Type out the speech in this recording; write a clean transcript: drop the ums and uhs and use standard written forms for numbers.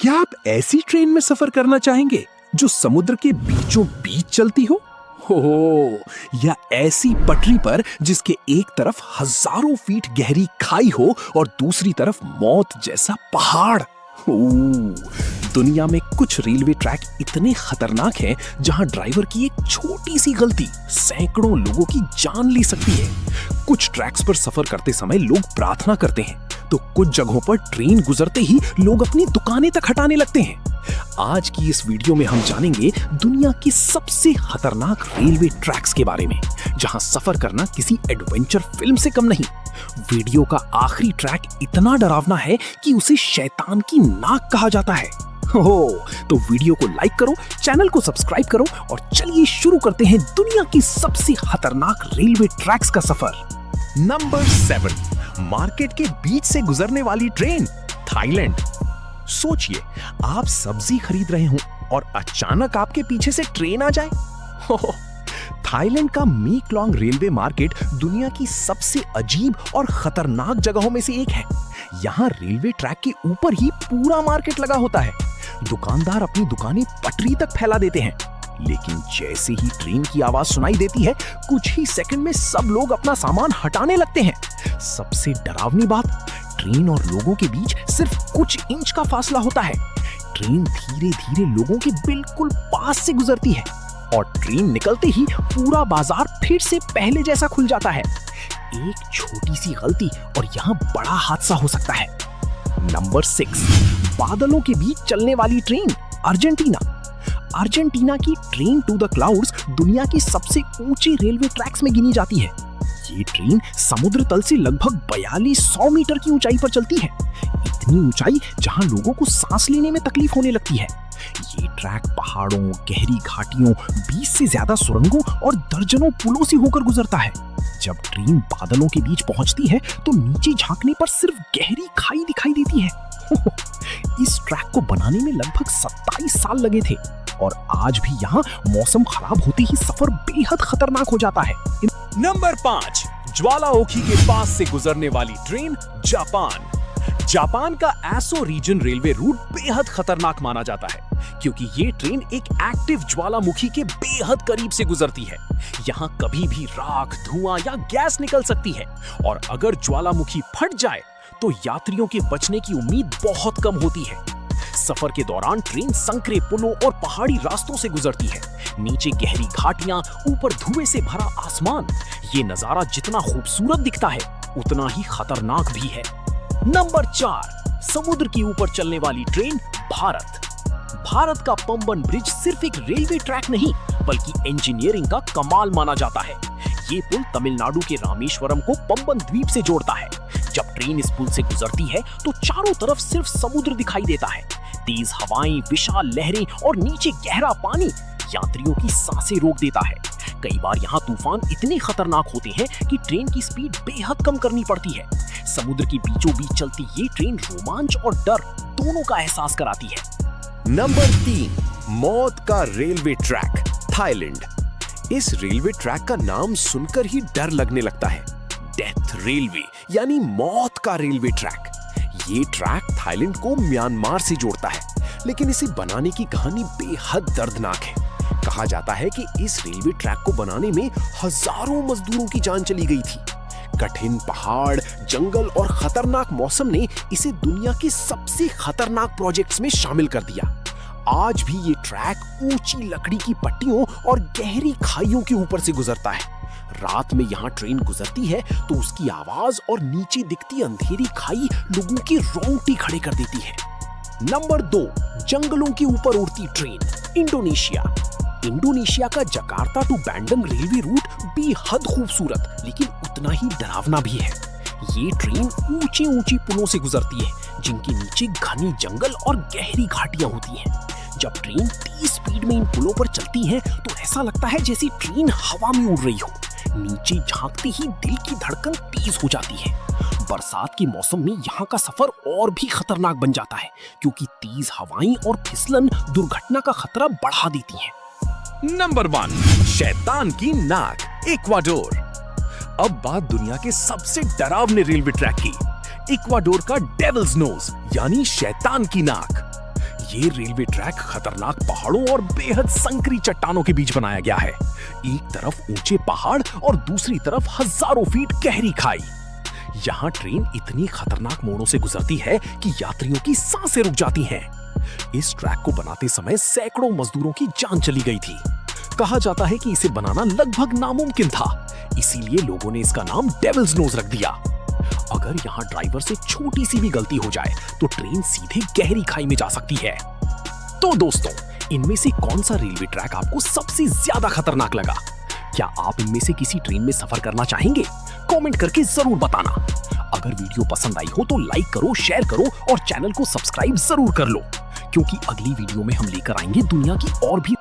क्या आप ऐसी ट्रेन में सफर करना चाहेंगे जो समुद्र के बीचों बीच चलती हो? या ऐसी पटरी पर जिसके एक तरफ हजारों फीट गहरी खाई हो और दूसरी तरफ मौत जैसा पहाड़? दुनिया में कुछ रेलवे ट्रैक इतने खतरनाक हैं जहां ड्राइवर की एक छोटी सी गलती सैकड़ों लोगों की जान ले सकती है। कुछ ट्रैक्स पर सफर करते समय लोग प्रार्थना करते हैं, तो कुछ जगहों पर ट्रेन गुजरते ही लोग अपनी दुकानें तक हटाने लगते हैं। आज की इस वीडियो में हम जानेंगे दुनिया की सबसे खतरनाक रेलवे ट्रैक्स के बारे में, जहां सफर करना किसी एडवेंचर फिल्म से कम नहीं। वीडियो का आखिरी ट्रैक इतना डरावना है कि उसे शैतान की नाक कहा जाता है। तो वीडियो को लाइक करो, चैनल को सब्सक्राइब करो और चलिए शुरू करते हैं दुनिया की सबसे खतरनाक रेलवे ट्रैक्स का सफर। नंबर 7, मार्केट के बीच से गुजरने वाली ट्रेन, थाईलैंड। सोचिए, आप सब्जी खरीद रहे हो और अचानक आपके पीछे से ट्रेन आ जाए। थाईलैंड का मीकलोंग रेलवे मार्केट दुनिया की सबसे अजीब और खतरनाक जगहों में से एक है। यहाँ रेलवे ट्रैक के ऊपर ही पूरा मार्केट लगा होता है। दुकानदार अपनी दुकानें पटरी तक फैला देते हैं, लेकिन जैसे ही ट्रेन की आवाज सुनाई देती है, कुछ ही सेकंड में सब लोग अपना सामान हटाने लगते हैं। सबसे डरावनी बात, ट्रेन और लोगों के बीच सिर्फ कुछ इंच का फासला होता है। ट्रेन धीरे धीरे लोगों के बिल्कुल पास से गुजरती है और ट्रेन निकलते ही पूरा बाजार फिर से पहले जैसा खुल जाता है। एक छोटी सी गलती और यहाँ बड़ा हादसा हो सकता है। नंबर 6, बादलों के बीच चलने वाली ट्रेन, अर्जेंटीना। अर्जेंटीना की ट्रेन टू द क्लाउड्स दुनिया की सबसे ऊंची रेलवे ट्रैक्स में गिनी जाती है। ये ट्रेन समुद्र तल से लगभग 4200 मीटर की ऊंचाई पर चलती है। इतनी ऊंचाई जहां लोगों को सांस लेने में तकलीफ होने लगती है। ये ट्रैक पहाड़ों, गहरी घाटियों, 20 से ज्यादा सुरंगों और दर्जनों पुलों से होकर गुजरता है। जब ट्रेन बादलों के बीच पहुंचती है तो नीचे झांकने पर सिर्फ गहरी खाई दिखाई देती है। इस ट्रैक को बनाने में लगभग 27 साल लगे थे और आज भी यहाँ मौसम खराब होते ही सफर बेहद खतरनाक हो जाता है। नंबर 5, ज्वालामुखी के पास से गुजरने वाली ट्रेन, जापान। जापान का एसो रीजन रेलवे रूट बेहद खतरनाक माना जाता है, क्योंकि ये ट्रेन एक एक्टिव ज्वालामुखी के बेहद करीब से गुजरती है। यहाँ कभी भी राख, धुआं या गैस निकल सकती है और अगर ज्वालामुखी फट जाए तो यात्रियों के बचने की उम्मीद बहुत कम होती है। सफर के दौरान ट्रेन संकरे पुलों और पहाड़ी रास्तों से गुजरती है। नीचे गहरी घाटियां, ऊपर धुएं से भरा आसमान। ये नजारा जितना खूबसूरत दिखता है, उतना ही खतरनाक भी है। नंबर 4, समुद्र के ऊपर चलने वाली ट्रेन, भारत। भारत का पंबन ब्रिज सिर्फ एक रेलवे ट्रैक नहीं, बल्कि इंजीनियरिंग का कमाल माना जाता है। ये पुल तमिलनाडु के रामेश्वरम को पंबन द्वीप से जोड़ता है। जब ट्रेन इस पुल से गुजरती है तो चारों तरफ सिर्फ समुद्र दिखाई देता है। तेज हवाएं, विशाल लहरें और नीचे गहरा पानी यात्रियों की सांसें रोक देता है। कई बार यहाँ तूफान इतने खतरनाक होते हैं कि ट्रेन की स्पीड बेहद कम करनी पड़ती है। समुद्र के बीचों बीच चलती ये ट्रेन रोमांच और डर दोनों का एहसास कराती है। नंबर 3, मौत का रेलवे ट्रैक, थाईलैंड। इस रेलवे ट्रैक का नाम सुनकर ही डर लगने लगता है। डेथ रेलवे यानी मौत का रेलवे ट्रैक। ये ट्रैक थाईलैंड को म्यांमार से जोड़ता है, लेकिन इसे बनाने की कहानी बेहद दर्दनाक है। कहा जाता है कि इस रेलवे ट्रैक को बनाने में हजारों मजदूरों की जान चली गई थी। कठिन पहाड़, जंगल और खतरनाक मौसम ने इसे दुनिया के सबसे खतरनाक प्रोजेक्ट्स में शामिल कर दिया। आज भी ये ट्रैक ऊंची लकड़ी की पट्टियों और गहरी खाइयों के ऊपर से गुजरता है। रात में यहाँ ट्रेन गुजरती है तो उसकी आवाज और नीचे दिखती अंधेरी खाई लोगों की रोंगटे खड़े कर देती है। नंबर 2, जंगलों के ऊपर उड़ती ट्रेन, इंडोनेशिया। इंडोनेशिया का जकार्ता टू बैंडंग रेलवे रूट बेहद खूबसूरत लेकिन उतना ही डरावना भी है। ये ट्रेन ऊंची ऊंची पुलों से गुजरती है, जिनके नीचे घनी जंगल और गहरी घाटियां होती हैं। जब ट्रेन तेज स्पीड में इन पुलों पर चलती है तो ऐसा लगता है जैसे ट्रेन हवा में उड़ रही हो। नीचे झांकते ही दिल की धड़कन तेज हो जाती है। बरसात के मौसम में यहाँ का सफर और भी खतरनाक बन जाता है, क्योंकि तेज हवाएं और फिसलन दुर्घटना का खतरा बढ़ा देती हैं। नंबर 1, शैतान की नाक, इक्वाडोर। अब बात दुनिया के सबसे डरावने रेलवे ट्रैक की, इक्वाडोर का डेविल्स नोज यानी शैतान की नाक। ये रेलवे ट्रैक खतरनाक पहाड़ों और बेहद संकरी चट्टानों के बीच बनाया गया है। एक तरफ ऊंचे पहाड़ और दूसरी तरफ हजारों फीट गहरी खाई। यहाँ ट्रेन इतनी खतरनाक मोड़ों से गुजरती है कि यात्रियों की सांसें रुक जाती हैं। इस ट्रैक को बनाते समय सैकड़ों मजदूरों की जान चली गई थी। कहा जाता है कि इसे बनाना लगभग नामुमकिन था, इसीलिए लोगों ने इसका नाम डेविल्स नोज रख दिया। अगर यहाँ ड्राइवर से छोटी सी भी गलती हो जाए तो ट्रेन सीधे गहरी खाई में जा सकती है। तो दोस्तों, इनमें से कौन सा रेलवे ट्रैक आपको सबसे ज्यादा खतरनाक लगा? क्या आप इनमें से किसी ट्रेन में सफर करना चाहेंगे? कमेंट करके जरूर बताना। अगर वीडियो पसंद आई हो तो लाइक करो, शेयर करो और चैनल को सब्सक्राइब जरूर कर लो, क्योंकि अगली वीडियो में हम लेकर आएंगे दुनिया की और भी